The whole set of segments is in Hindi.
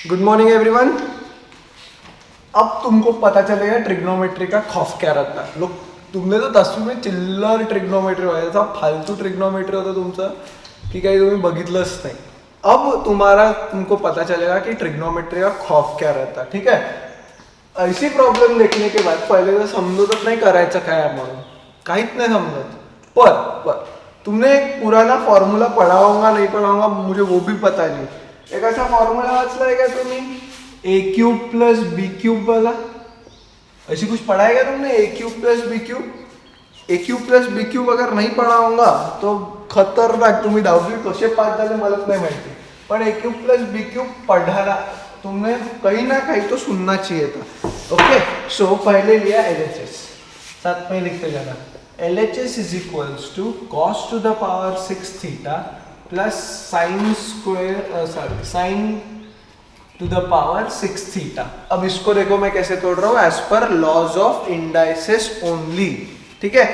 Good morning everyone. अब तुमको पता चलेगा ट्रिग्नोमेट्री का खौफ क्या रहता है। लोग तुमने तो 10वीं में चिल्लर ट्रिग्नोमेट्री व्हायचा, फालतू ट्रिग्नोमेट्री होता तुमचं की काही तुम्ही बघितलंच नाही। अब तुमको पता चलेगा कि ट्रिग्नोमेट्री का खौफ क्या रहता है। ठीक है, ऐसी प्रॉब्लेम देखने के बाद पहले तो समजतच नाही करायचं काय म्हणून, काहीच नाही समजत। पर तुमने एक पुराना फॉर्मूला पढ़ा होगा नहीं पढ़ा होगा मुझे वो भी पता नहीं। एक ऐसा फॉर्मूला वाचला है क्या तुमने, ए क्यूब प्लस बी क्यूब वाला? ऐसी कुछ पढ़ा है क्या तुमने, ए क्यूब प्लस बी क्यूब? ए क्यूब प्लस बी क्यूब अगर नहीं पढ़ा होगा तो खतरनाक, तुम्ही 10वी कसे पास झाले मला नाही माहिती, पण ए क्यूब प्लस बी क्यूब पढ़ाना तुमने कहीं ना कहीं तो सुनना चाहिए था। ओके, सो पहले लिया LHS, साथ में लिखते जाना। LHS is equals to cos to the power 6 theta plus sine square sine to the power 6 theta. अब इसको देखो मैं कैसे तोड़ रहा हूँ, as per laws of indices only. ठीक है,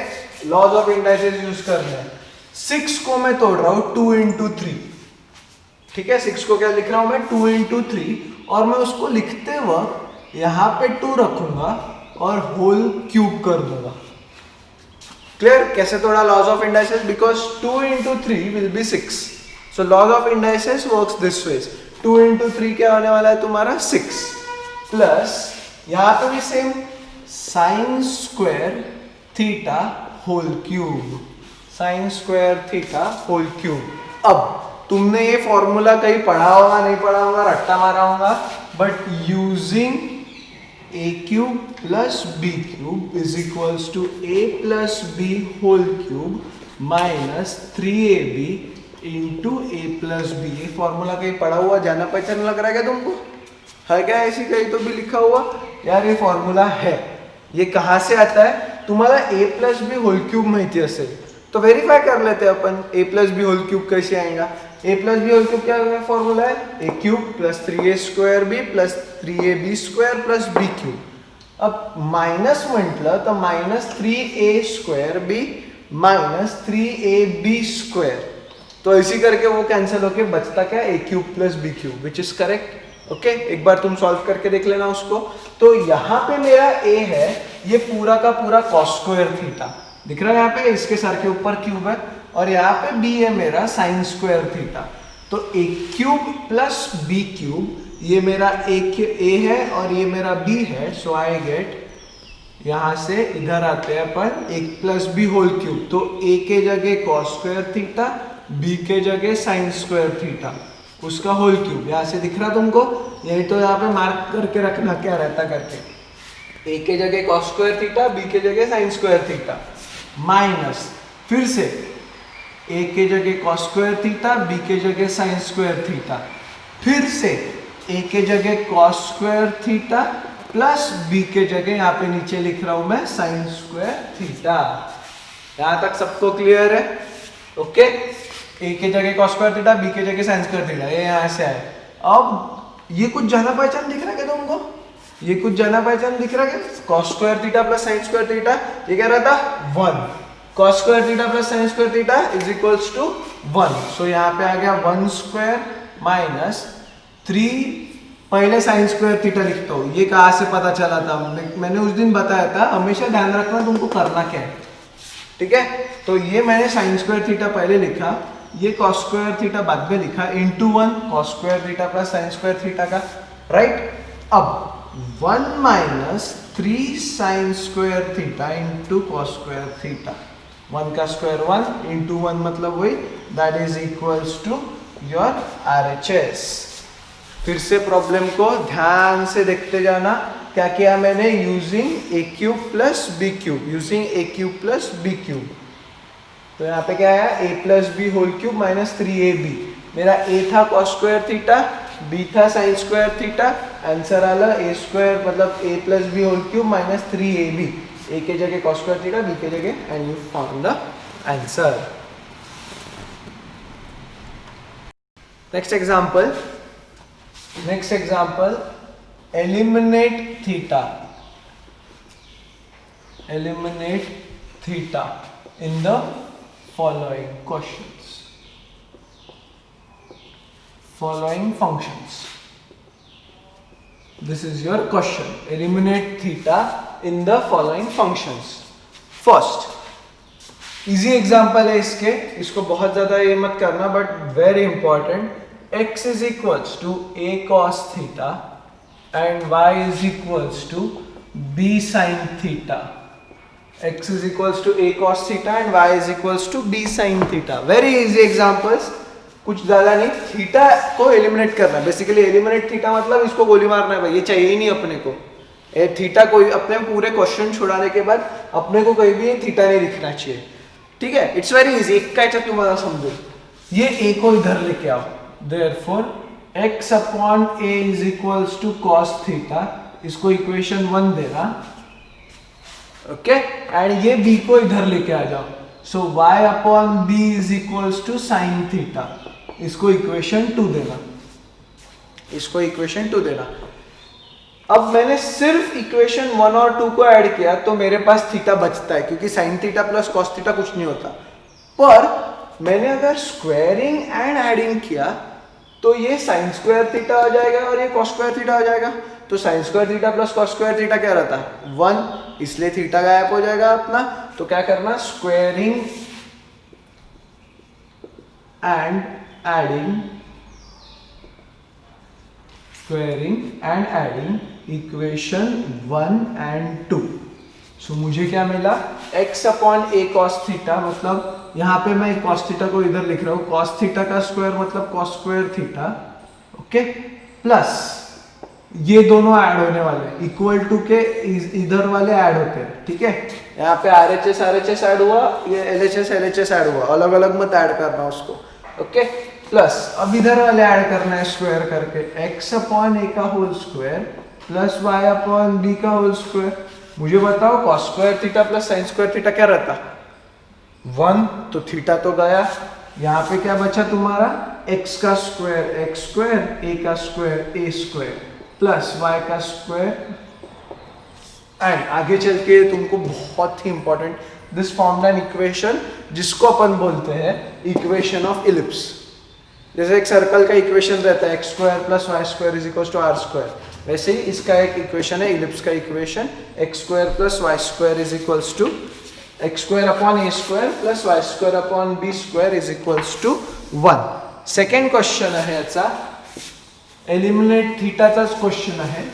लॉज ऑफ इंडाइसेस यूज कर रहे हैं। 6 को मैं तोड़ रहा हूँ 2 into 3। ठीक है, 6 को क्या लिख रहा हूं मैं, 2 into 3, और मैं उसको लिखते वक्त यहां पे 2 रखूंगा और होल क्यूब कर दूंगा। क्लियर? कैसे तोड़ा laws of indices, because 2 into 3 will be 6, so laws of indices works this way. 2 into 3 क्या होने वाला है तुम्हारा 6, प्लस यहां पे भी same sine square theta whole cube, sine square theta whole cube. अब तुमने ये फॉर्मूला कहीं पढ़ा होगा नहीं पढ़ा होगा, रट्टा मारा होगा, but using a cube plus B cube is equals to a plus B whole cube minus 3ab into a plus b. ये फॉर्मूला कहीं पढ़ा हुआ जाना पहचान लग रहा है क्या तुमको? है क्या ऐसी कहीं तो भी लिखा हुआ? यार ये फॉर्मूला है। ये कहाँ से आता है? तुम्हारा A plus B whole cube माहिती असेल तो वेरीफाई कर लेते हैं अपन, A plus B whole cube कैसे आएगा। A plus B whole cube क्या फॉर्मूला है, A cube plus 3a square B plus 3ab square plus B cube. अब माइनस म्हटलं तर minus 3a square B minus 3ab square, तो ऐसी करके वो कैंसिल होके बचता क्या, A cube plus B cube, which is correct. Okay, एक बार तुम सॉल्व करके देख लेना उसको। तो यहाँ पे मेरा a है, ये पूरा का पूरा कॉस स्क्वायर थीटा दिख रहा है यहाँ पे, इसके सर के ऊपर क्यूब है, और यहाँ पे b है मेरा साइन स्क्वायर थीटा। तो ए क्यूब प्लस बी क्यूब, ये मेरा a है और ये मेरा b है, सो आई गेट, यहाँ से इधर आते हैं अपन एक प्लस बी होल क्यूब, तो a के जगह कॉस स्क्वायर थीटा, b के जगह साइन स्क्वायर थीटा, उसका होल क्यूब। यहाँ से दिख रहा तुमको, यही तो यहाँ पे मार्क करके रखना क्या रहता करके, a के जगह कॉस स्क्वायर थीटा, b के जगह साइन स्क्वायर थीटा, माइनस फिर से a के जगह कॉस स्क्वायर थीटा, b के जगह साइन स्क्वायर थीटा, फिर से a के जगह cos square theta plus b के जगह यहाँ पे नीचे लिख रहा हूं मैं साइन स्क्वायर थीटा। यहां तक सबको क्लियर है? ओके, a के जगह कॉस स्क्वायर थीटा, b के जगह साइन स्क्वायर थीटा, ये यहां से आए। अब ये कुछ जाना पहचान दिख रहा है क्या तुमको? ये कुछ जाना पहचान दिख रहा है क्या? Cos square theta plus sine square theta, ये क्या रहता 1, cos square theta plus sine square theta is equals to 1, so यहाँ पे आ गया 1 स्क्वायर माइनस 3, पहले साइन स्क्वायर थीटा लिखता हूँ। ये कहाँ से पता चला था, मैंने उस दिन बताया था, हमेशा ध्यान रखना तुमको करना क्या है। ठीक है, तो ये मैंने साइन स्क्वायर थीटा पहले लिखा, ये कॉस स्क्वायर थीटा बाद में लिखा, into 1 cos square theta plus sine square theta का, राइट। अब 1 minus 3 sine square theta into cos square theta, 1 का स्क्वायर 1 इंटू 1 मतलब वही, that is equals to your RHS। फिर से प्रॉब्लम को ध्यान से देखते जाना, क्या किया मैंने, using a cube plus B cube, using a cube plus B cube. तो यहाँ पे क्या आया, a plus B whole cube minus 3ab। मेरा a था कॉस स्क्वायर थीटा, b था साइन स्क्वायर थीटा, आंसर आला a स्क्वायर मतलब a plus B whole cube minus 3ab, a के जगह कॉस स्क्वायर थीटा, b के जगह, and you found the answer. Next example, eliminate theta in the following functions. This is your question. Eliminate theta in the following functions. First easy example है इसके, इसको बहुत ज्यादा ये मत करना but very important. x is equals to a cos theta and y is equals to b sin theta. x is equals to a cos theta and y is equals to b sin theta. Very easy examples. कुछ ज्यादा नहीं, थीटा को एलिमिनेट करना. बेसिकली एलिमिनेट थीटा मतलब इसको गोली मारना है भाई, ये चाहिए ही नहीं अपने को. थीटा कोई अपने पूरे क्वेश्चन छुड़ाने के बाद अपने को कहीं भी थीटा नहीं दिखना चाहिए. ठीक है, इट्स वेरी इजी. एक का याच्यात तुम्हाला समजो. ये a को इधर लेके आओ. Therefore x upon a is equals to cos theta. इसको इक्वेशन 1 देना. ओके एंड ये b को इधर लेके आ जाओ. So y upon b is equals to sine theta. इसको इक्वेशन 2 देना. इसको इक्वेशन 2 देना. अब मैंने सिर्फ इक्वेशन 1 और 2 को ऐड किया तो मेरे पास थीटा बचता है, क्योंकि sine theta plus cos theta कुछ नहीं होता. पर मैंने अगर स्क्वायरिंग एंड एडिंग किया तो ये साइन स्क्वायर थीटा हो जाएगा और ये कॉस स्क्वायर थीटा हो जाएगा. तो sign square theta plus cos square theta क्या रहता है? 1. इसलिए थीटा गायब हो जाएगा अपना. तो क्या करना? Squaring and adding, squaring and adding equation 1 and 2. सो मुझे क्या मिला? x upon a cos theta, मतलब यहाँ पे मैं cos थीटा को इधर लिख रहा हूँ. cos थीटा का स्क्वायर मतलब cos square theta. Okay, plus ये दोनों ऐड होने वाले, इक्वल टू के इधर वाले ऐड होते हैं. ठीक है, यहाँ पे RHS ऐड हुआ, ये LHS ऐड हुआ. अलग अलग मत ऐड करना उसको. ओके, प्लस अब इधर वाले ऐड करना है स्क्वायर करके. x अपॉन a का whole square plus y upon b का होल स्क्वायर. मुझे बताओ cos square theta plus sine square theta क्या रहता? 1. तो थीटा तो गया. यहाँ पे क्या बचा तुम्हारा? x का स्क्वायर x स्क्वायर, a का square a square plus y का स्क्वायर. एंड आगे चल के तुमको बहुत ही important, this formed an equation जिसको अपन बोलते हैं इक्वेशन ऑफ इलिप्स. जैसे एक सर्कल का इक्वेशन रहता है x square plus y square is equal to r square, वैसे ही इसका एक इक्वेशन है इलिप्स का equation, x square plus y square is equals to x square upon a square plus y square upon b square is equals to 1. Second question आहे याचा, एलिमिनेट थीटाचाच क्वेश्चन आहे.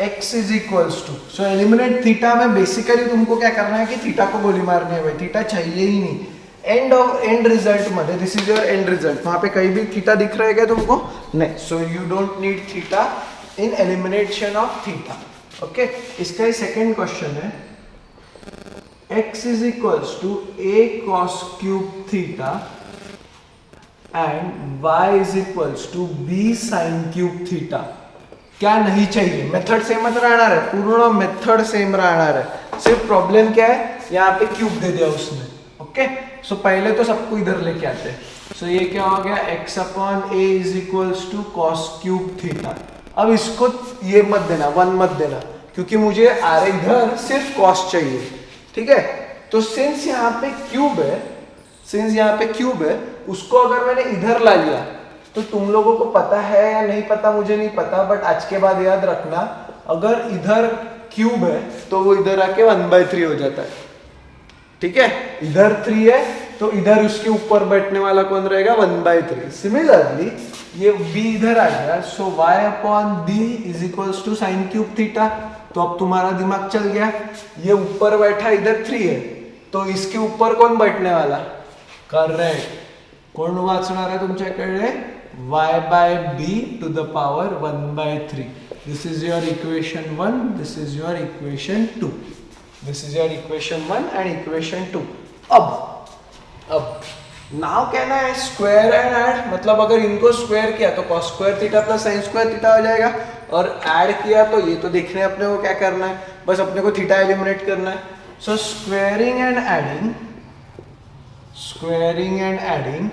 x is equals to, so eliminate theta में बेसिकली तुमको क्या करना है कि थीटा को गोली मारनी है भाई. थीटा चाहिए ही नहीं. एंड रिजल्ट मध्ये, this is your and result, वहां पे कहीं भी थीटा दिख रहा है क्या तुमको? नहीं. So you don't need theta in elimination of theta. Okay, इसका ही सेकंड क्वेश्चन है, x is equals to a cos cube theta and y is equals to b sin cube theta. क्या नहीं चाहिए? मेथड सेमच राहणार है, पूर्ण मेथड सेम राहणार है. सिर्फ प्रॉब्लम क्या है, यहाँ पे क्यूब दे दिया उसने. ओके, सो पहले तो सबको इधर लेके आते हैं. सो ये क्या हो गया? x upon a is equals to cos cube theta. अब इसको ये मत देना, 1 मत देना, क्योंकि मुझे इधर सिर्फ कॉस चाहिए. ठीक है, तो सिंस यहाँ पे क्यूब है, उसको अगर मैंने इधर ला लिया तो तुम लोगों को पता है या नहीं पता मुझे नहीं पता, बट आज के बाद याद रखना, अगर इधर क्यूब है तो वो इधर आके 1/3 हो जाता है. ठीक है, इधर 3 है तो इधर उसके ऊपर बैठने वाला कौन रहेगा? 1/3. सिमिलरली ये b इधर आ गया, so y upon b is equals to sine cube theta. तो अब तुम्हारा दिमाग चल गया, ये ऊपर बैठा इधर 3 है तो इसके ऊपर कौन बैठने वाला? करेक्ट. कोण वाचणार आहे तुमच्याकडे? y by b to the power 1/3. This is your equation 1, this is your equation 2. This is your equation 1 and equation 2. अब नाउ कहना है स्क्वायर एंड ऐड, मतलब अगर इनको स्क्वायर किया तो cos square theta plus sin square theta हो जाएगा, और ऐड किया तो ये तो देखने अपने को क्या करना है, बस अपने को थीटा एलिमिनेट करना है. सो स्क्वायरिंग एंड एडिंग,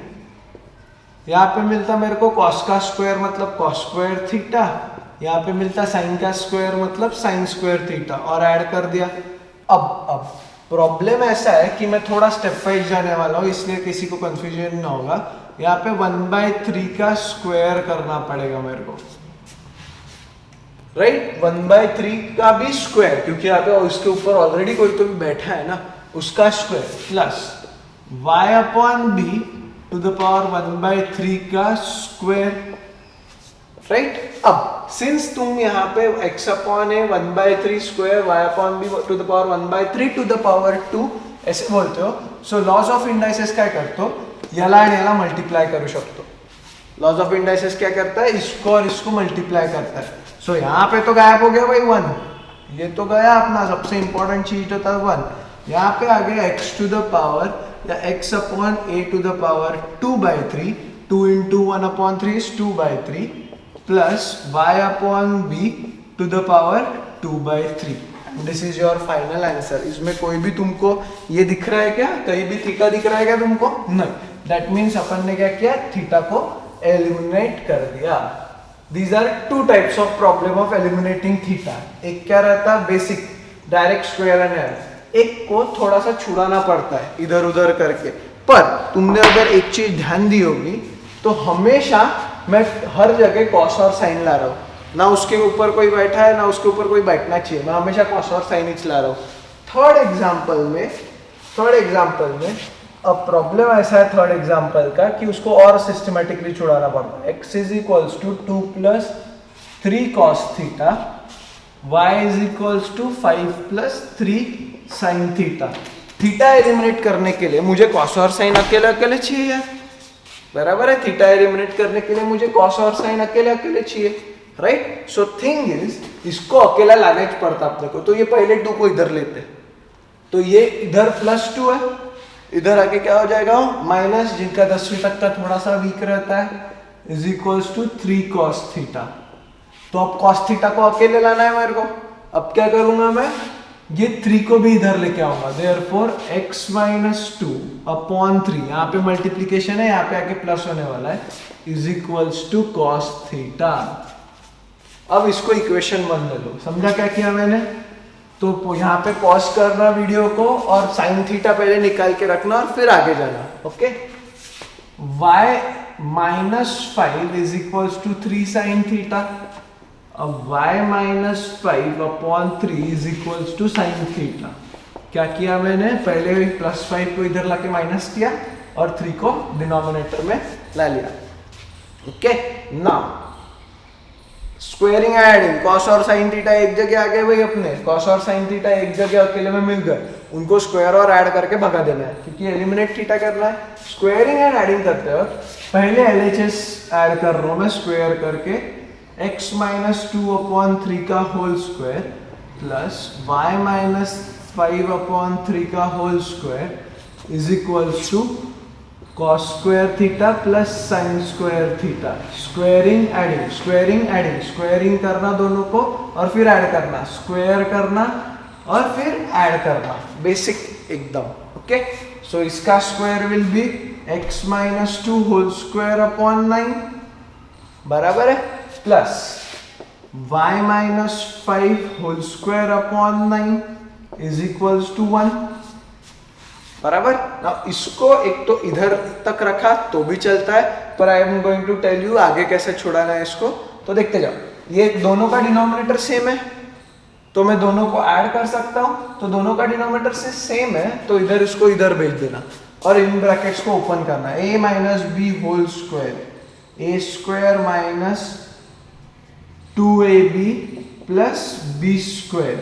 यहाँ पे मिलता मेरे को cos का स्क्वायर मतलब cos स्क्वायर थीटा, यहाँ पे मिलता sin का स्क्वायर मतलब sin स्क्वायर थीटा, और ऐड कर दिया. अब प्रॉब्लम ऐसा है कि मैं थोड़ा स्टेप वाइज जाने वाला हूँ, इसलिए किसी को कंफ्यूजन ना होगा. यहाँ पे 1/3 का स्क्वायर करना पड़ेगा मेरे को, राइट 1/3 का भी स्क्वायर, क्योंकि यहाँ पे उसके ऊपर ऑलरेडी कोई तो भी बैठा है ना, उसका square plus y/b to the power 1/3 का स्क्वायर, राइट। अब सिंस तुम यहाँ पे x/a 1/3 square y/b to the power 1/3 to the power 2 ऐसे बोलते हो, सो लॉज ऑफ इंडायसेस काय करतो, याला आणि याला मल्टिप्लाय करू शकतो। लॉज ऑफ इंडायसेस क्या करता है, इसको और इसको मल्टीप्लाई करता है। सो यहाँ पे तो गायब हो गया भाई 1, ये तो गया अपना सबसे इंपॉर्टेंट चीज होता है 1। यहाँ पे आ गया x टू द पावर या x/a to the power 2/3, 2 into 1/3 is 2/3 plus y/b to the power 2/3। This is your final answer. इसमें कोई भी तुमको ये दिख रहा है क्या, कहीं भी थीटा दिख रहा है क्या तुमको? नहीं। दैट मीन्स अपन ने क्या किया, थीटा को एलिमिनेट कर दिया। These are two types of problem of eliminating theta। एक क्या रहता है basic direct square and error, एक को थोड़ा सा छुड़ाना पड़ता है इधर उधर करके। पर तुमने अगर एक चीज ध्यान दी होगी तो हमेशा मैं हर जगह कॉस और साइन ला रहा हूँ, ना उसके ऊपर कोई बैठा है ना उसके ऊपर कोई बैठना चाहिए, मैं हमेशा कॉस और साइन ही ला रहा हूँ। थर्ड एग्जाम्पल में अब प्रॉब्लम ऐसा है थर्ड एग्जाम्पल का कि उसको और सिस्टमेटिकली छुड़ाना पड़ता है। x is equals to 2 + 3 cos थीटा, y is equals to 5 + 3 sin थीटा। थीटा एलिमिनेट करने के लिए मुझे कॉस और साइन अकेले अकेले चाहिए यार, बराबर है। थीटा एलिमिनेट करने के लिए मुझे कॉस और साइन अकेले अकेले चाहिए, राइट। सो थिंग इज इसको अकेला लाना ही पड़ता अपने को, तो ये पहले 2 को इधर लेते, तो ये इधर +2 है, इधर आके क्या हो जाएगा माइनस, जिनका 10वीं तक का थोड़ा सा वीक रहता है, is equals to 3 cos theta. तो अब cos थीटा को अकेले लाना है मेरे को। अब क्या करूंगा मैं, ये 3 को भी इधर लेके आऊंगा, देयरफॉर x - 2/3, यहाँ पे मल्टीप्लीकेशन है, यहाँ पे आके प्लस होने वाला है, is equals to cos theta. अब इसको इक्वेशन 1 ले लो, समझा क्या किया मैंने? तो यहाँ पे पॉज करना वीडियो को और साइन थीटा पहले निकाल के रखना और फिर आगे जाना, okay. y - 5 is equals to 3 sin theta. अब y - 5/3 is equals to sin theta. क्या किया मैंने, पहले +5 को इधर लाके माइनस किया और 3 को डिनोमिनेटर में ला लिया, okay. Now squaring adding, cos और साइन थीटा एक जगह आ गए भाई अपने, कॉस और साइन थीटा एक जगह अकेले में मिल गए, उनको स्क्वायर और ऐड करके भगा देना है, क्योंकि एलिमिनेट थीटा करना है। स्क्वेयरिंग एंड एडिंग करते वक्त पहले LHS ऐड कर रहा हूं मैं स्क्वायर करके, x - 2/3 का होल स्क्वायर प्लस y - 5/3 का whole square is equals to cos square theta plus sin square theta. Squaring adding, squaring करना दोनों को और फिर ऐड करना, स्क्वायर करना और फिर ऐड करना, बेसिक एकदम, ओके। सो इसका square will be x - 2 whole square upon 9, बराबर है, plus y - 5 whole square upon 9 is equals to 1, बराबर ना। इसको एक तो इधर तक रखा तो भी चलता है, पर I am going to tell you आगे कैसे छुड़ाना है इसको, तो देखते जाओ। ये दोनों का डिनोमिनेटर सेम है तो मैं दोनों को ऐड कर सकता हूं, तो दोनों का डिनोमिनेटर से सेम है तो इधर इसको इधर भेज देना और इन ब्रैकेट्स को ओपन करना है। a - b whole square, a² - 2ab plus b square,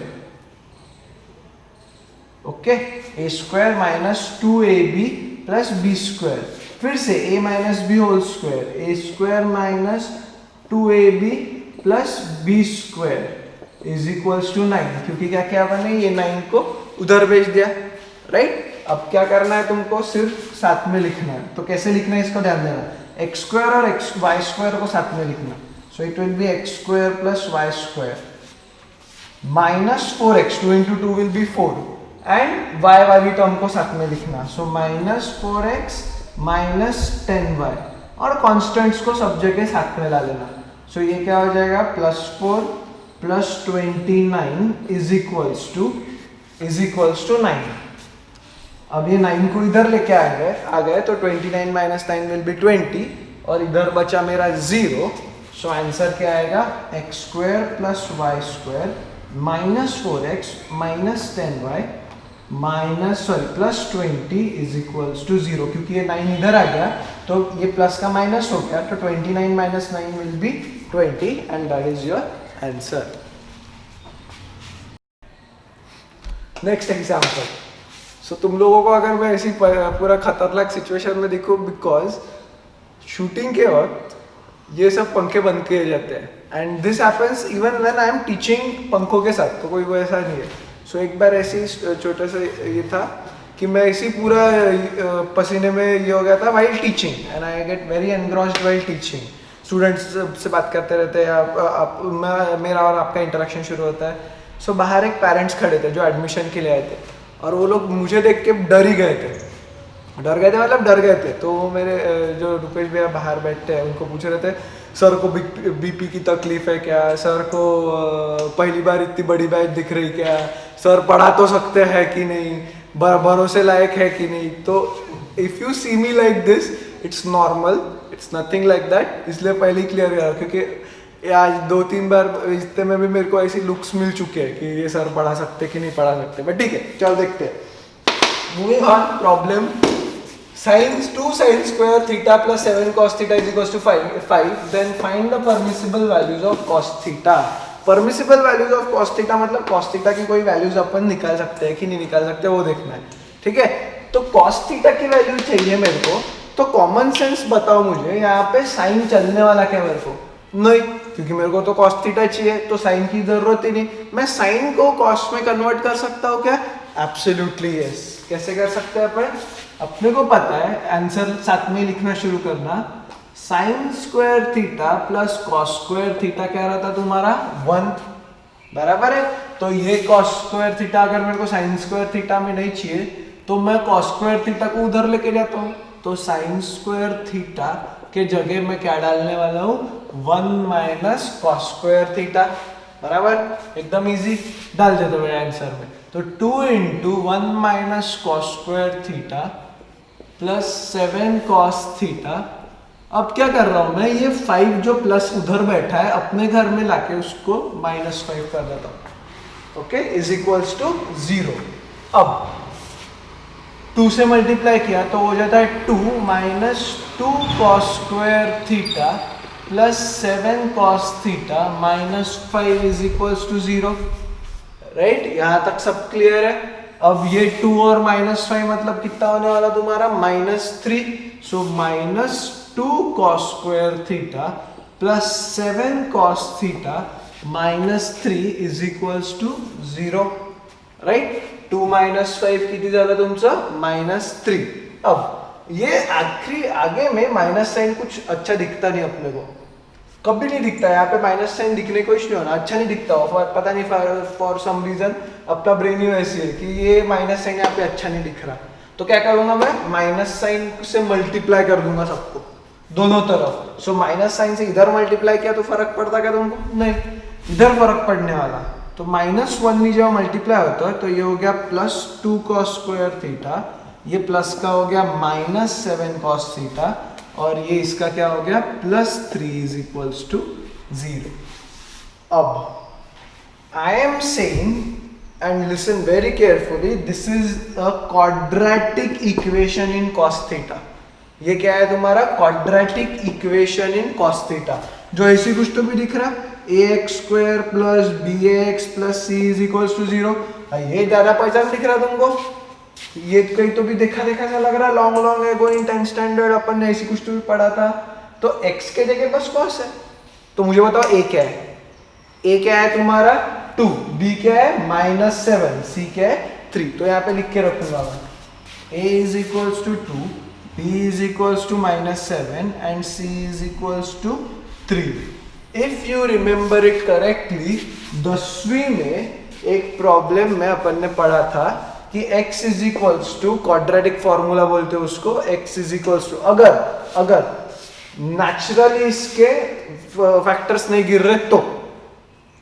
okay. a² - 2ab plus b square, फिर से a - b whole square, a² - 2ab plus b square is equals to 9, क्योंकि क्या क्या बने, ये 9 को उधर भेज दिया, राइट। अब क्या करना है तुमको, सिर्फ साथ में लिखना है। तो कैसे लिखना है इसको ध्यान देना, x² और y² को साथ में लिखना, so it will be x² plus y² minus 4x, 2 into 2 will be 4 and y वाली टर्म को साथ में लिखना, सो -4x - 10y और कॉन्स्टेंट्स को सब जगह साथ में ला लेना। सो ये क्या हो जाएगा, +4 + 29 इज इक्वल्स टू 9, अब ये 9 को इधर लेके आ गए तो 29 माइनस 9 विल बी 20 और इधर बचा मेरा 0. सो आंसर क्या आएगा x square plus y square minus 4x minus 10y minus plus 20 is equals to 0. क्योंकि ये 9 इधर आ गया तो ये प्लस का माइनस हो गया तो 29 minus 9 will be 20 and that is your answer. Next example. So तुम लोगों को अगर मैं ऐसी पूरा खतरनाक सिचुएशन में दिखूं बिकॉज शूटिंग के वक्त ये सब पंखे बंद किए जाते हैं and this happens even when I am teaching पंखों के साथ. तो कोई वो ऐसा नहीं है. सो एक बार ऐसी छोटे से ये था कि मैं इसी पूरा पसीने में ये हो गया था while teaching and I get very engrossed while teaching. Students से बात करते रहते हैं मेरा और आपका इंटरेक्शन शुरू होता है. सो बाहर एक पेरेंट्स खड़े थे जो एडमिशन के लिए आए थे और वो लोग मुझे देख के डर ही गए थे. मतलब डर गए थे. तो मेरे जो रुपेश भैया बाहर बैठते हैं उनको पूछ रहे थे सर को बीपी की तकलीफ है क्या, सर को पहली बार इतनी बड़ी बैच दिख रही क्या, सर पढ़ा तो सकते हैं कि नहीं, भरोसे लायक है कि नहीं. तो if you see me like this it's normal, it's nothing like that. इसलिए पहले ही क्लियर करा क्योंकि आज 2-3 बार इतने में भी मेरे को ऐसी लुक्स मिल चुके हैं कि ये सर पढ़ा सकते कि नहीं पढ़ा सकते. बट ठीक है चल देखते हैं. Moving on. Problem sin 2 sin square theta plus 7 cos theta is equals to 5. Then find the permissible values of cos theta. Permissible values of cos theta मतलब cos theta की कोई वैल्यूज अपन निकाल सकते हैं कि नहीं निकाल सकते वो देखना है. ठीक है. तो cos theta की वैल्यू चाहिए मेरे को. तो कॉमन सेंस बताओ मुझे यहाँ पे साइन चलने वाला क्या मेरे को नहीं, क्योंकि मेरे को तो cos थीटा चाहिए तो साइन की जरूरत ही नहीं. मैं साइन को cos में कन्वर्ट कर सकता हूँ क्या? Absolutely yes. कैसे कर सकते हैं अपन? अपने को पता है. आंसर साथ में लिखना शुरू करना. Sign square theta plus cos square theta क्या रहता तुम्हारा 1. बराबर है. तो ये कॉस स्क्वायर थीटा अगर मेरे को साइन स्क्वायर थीटा में नहीं चाहिए तो मैं कॉस स्क्वायर थीटा को उधर लेके जाता हूँ. तो साइन स्क्वायर थीटा के जगह में क्या डालने वाला हूँ 1 माइनस कॉस स्क्वायर थीटा. बराबर. एकदम इजी. डाल देते मेरे आंसर में. तो 2 into 1 minus cos square theta plus 7 cos theta. अब क्या कर रहा हूं मैं, ये 5 जो प्लस उधर बैठा है अपने घर में लाके उसको -5 कर देता हूं. ओके. Is equals to 0. अब 2 से मल्टीप्लाई किया तो हो जाता है 2 minus 2 cos square theta plus 7 cos theta minus 5 is equals to 0. Right. यहां तक सब क्लियर है. अब ये 2 और -5 मतलब कितना होने वाला तुम्हारा -3. So -2 cos square theta plus 7 cos theta -3 is equals to 0. Right. 2 - 5 किती झालं तुमचं -3. अब ये आगे में माइनस साइन कुछ अच्छा दिखता नहीं अपने को. कभी नहीं दिखता. यहाँ पे माइनस साइन दिखने को नहीं होना. अच्छा नहीं दिखता हो. पता नहीं फॉर सम रीजन अपना ब्रेन ही ऐसी है कि ये माइनस साइन यहाँ पे अच्छा नहीं दिख रहा. तो क्या करूंगा मैं माइनस साइन से मल्टीप्लाई कर दूंगा सबको दोनों तरफ. सो माइनस साइन से इधर मल्टीप्लाई किया तो फर्क पड़ता क्या तुमको? नहीं. इधर फर्क पड़ने वाला. तो -1 में जब मल्टीप्लाई होता है तो ये हो गया +2 cos स्क्वायर थीटा. ये प्लस का हो गया -7 cos थीटा और ये इसका क्या हो गया +3 इज इक्वल्स टू 0. अब I am saying and listen very carefully, this is a quadratic equation in cos theta. ये क्या है तुम्हारा quadratic equation in cos theta. जो ऐसी कुछ तो भी दिख रहा ax square plus bx plus c is equals to 0. ये ज्यादा पहचान दिख रहा तुमको? ये कहीं तो भी देखा सा लग रहा. लॉन्ग एगो इन 10th स्टैंडर्ड अपन ने ऐसी कुछ तो भी पढ़ा था. तो x के जगह बस cos है. तो मुझे बताओ a क्या है? a क्या है तुम्हारा 2, b क्या है -7, c क्या है 3. तो यहाँ पे लिख के रखूंगा मैं a is equals to 2, b is equals to -7 and c is equals to 3. If you remember it correctly, 10वीं में एक प्रॉब्लम में अपन ने पढ़ा था कि x is equals to quadratic formula बोलते हैं उसको. x is equals to अगर नेचुरली इसके फैक्टर्स नहीं गिर रहे तो,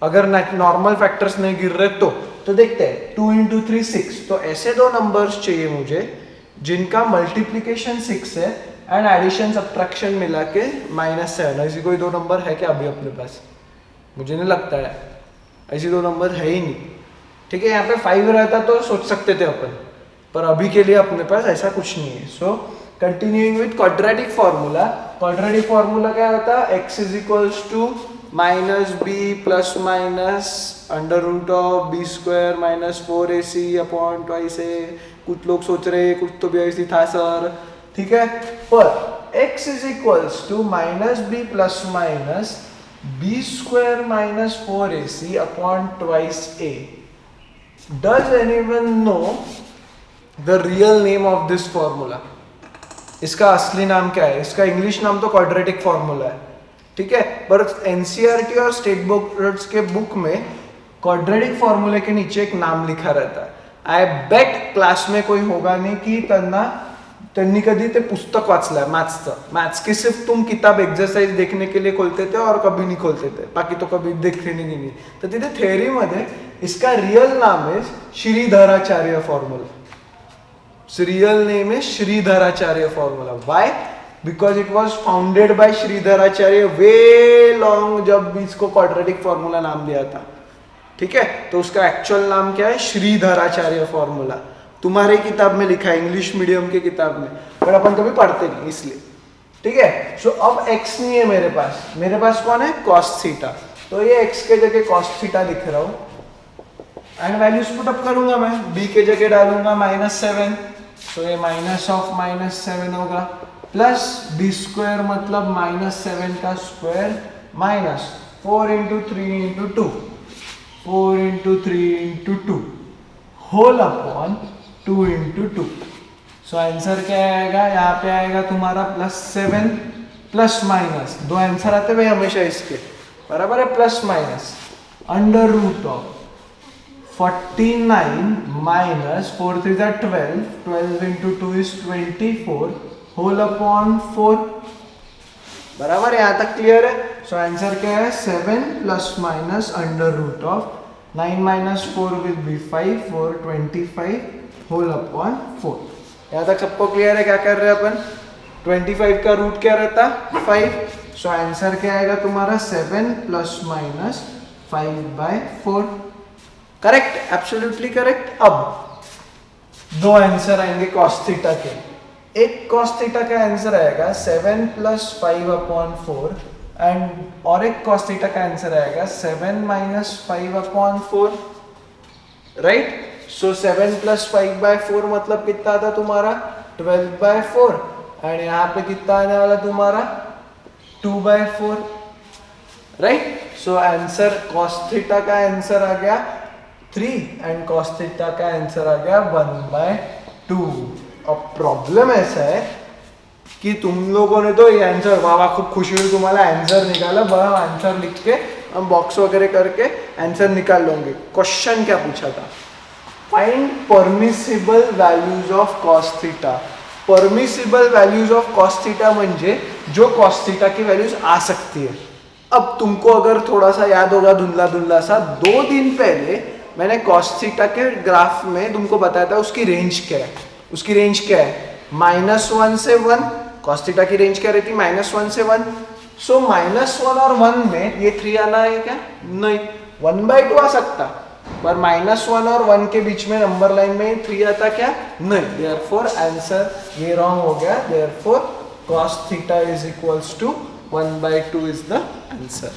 अगर नॉर्मल फैक्टर्स नहीं गिर रहे तो तो देखते हैं 2 इंटू 3 6, तो ऐसे दो नंबर्स चाहिए मुझे जिनका मल्टीप्लीकेशन 6 है एंड एडिशन सब्ट्रैक्शन मिला के -7। ऐसी कोई दो नंबर है क्या अभी अपने पास? मुझे नहीं लगता है, ऐसी दो नंबर है ही नहीं। ठीक है, यहाँ पे 5 रहता तो सोच सकते थे अपन, पर अभी के लिए अपने पास ऐसा कुछ नहीं है। So continuing with quadratic formula, quadratic formula क्या होता है? x is equals to -b plus minus under root of b square minus 4ac upon twice a। कुछ लोग सोच रहे हैं कुछ तो भी ऐसी था सर, ठीक है, पर x is equals to -b plus minus b square minus 4ac upon twice a। Does anyone know the real name of this formula? इसका असली नाम क्या है? इसका इंग्लिश नाम तो क्वाड्रेटिक फॉर्मूला है, ठीक है, पर एनसीईआरटी और स्टेट बोर्ड्स के बुक में क्वाड्रेटिक फॉर्मूले के नीचे एक नाम लिखा रहता है। आय बेट क्लास में कोई होगा नाही की त्यांनी कधी ते पुस्तक वाचलंय मैथ्स की सिर्फ तुम किताब एक्सरसाइज देखने के लिए खोलते थे और कभी नहीं खोलते थे, बाकी तो कभी देखते नहीं। तर तिथे थेअरी मध्ये इसका रियल नाम है श्रीधराचार्य फॉर्मूला। रियल नेम है Shridharacharya formula. Why? Because it was founded by Shridharacharya way long, जब इसको क्वाड्रेटिक फॉर्मूला नाम दिया था, ठीक है। तो उसका एक्चुअल नाम क्या है? श्रीधराचार्य फॉर्मूला। तुम्हारे किताब में लिखा है, इंग्लिश मीडियम की किताब में, पर अपन कभी पढ़ते नहीं इसलिए, ठीक है। सो अब x नहीं है मेरे पास कौन है? cos theta. तो ये x के जगह cos थीटा लिख रहा हूं एंड वैल्यूज पुट अप करूंगा मैं, b के जगह डालूंगा -7, तो ये -7 होगा, प्लस b स्क्वायर मतलब -7 का square minus 4 into 3 into 2, 4 into 3 into 2 whole upon 2 into 2। So answer क्या आएगा? यहाँ पे आएगा तुम्हारा +7 प्लस माइनस, दो आंसर आते भाई हमेशा इसके, बराबर है, plus minus under root of 49 minus 4 3 जा 12, 12 इंटू 2 इज 24 होल अपॉन 4, बराबर है, यहाँ तक क्लियर है। सो आंसर क्या है? 7 plus minus under root of 9 minus 4 will be 5, 4 25 whole upon 4। यहाँ तक सबको क्लियर है? क्या कर रहे हैं अपन? 25 का रूट क्या रहता? 5। सो आंसर क्या आएगा तुम्हारा? 7 plus minus 5/4। Correct, absolutely correct. अब दो आंसर आएंगे कॉस थीटा के। एक कॉस थीटा का आंसर आएगा 7 प्लस 5/4 एंड और एक कॉस थीटा का आंसर आएगा 7 माइनस 5/4, राइट। सो 7 प्लस 5/4 मतलब कितना आता तुम्हारा? 12/4 एंड यहाँ पे कितना आने वाला तुम्हारा? 2/4, right. So answer cos theta का आंसर आ गया 3 एंड कॉस थीटा का आंसर आ गया 1/2। अब प्रॉब्लम ऐसा है कि तुम लोगों ने तो ये आंसर, वाह खूब खुशी हुई तुम्हारा आंसर निकाला, बड़ा आंसर लिख के हम बॉक्स वगैरह करके आंसर निकाल लोगे। क्वेश्चन क्या पूछा था? Find permissible values of cos theta. Permissible values of cos theta म्हणजे जो कॉस थीटा की वैल्यूज आ सकती है। अब तुमको अगर थोड़ा सा याद होगा धुंधला सा, 2 दिन पहले मैंने कॉस थीटा के ग्राफ में तुमको बताया था उसकी रेंज क्या है। उसकी रेंज क्या है? -1 से 1। कॉस थीटा की रेंज क्या रहती? -1 से 1। सो -1 और 1 में ये 3 आना है क्या? नहीं, 1/2 आ सकता, पर -1 और 1 के बीच में नंबर लाइन में 3 आता क्या? नहीं। देयरफॉर आंसर ये रॉन्ग हो गया। Therefore cos theta is equals to 1/2 is the answer.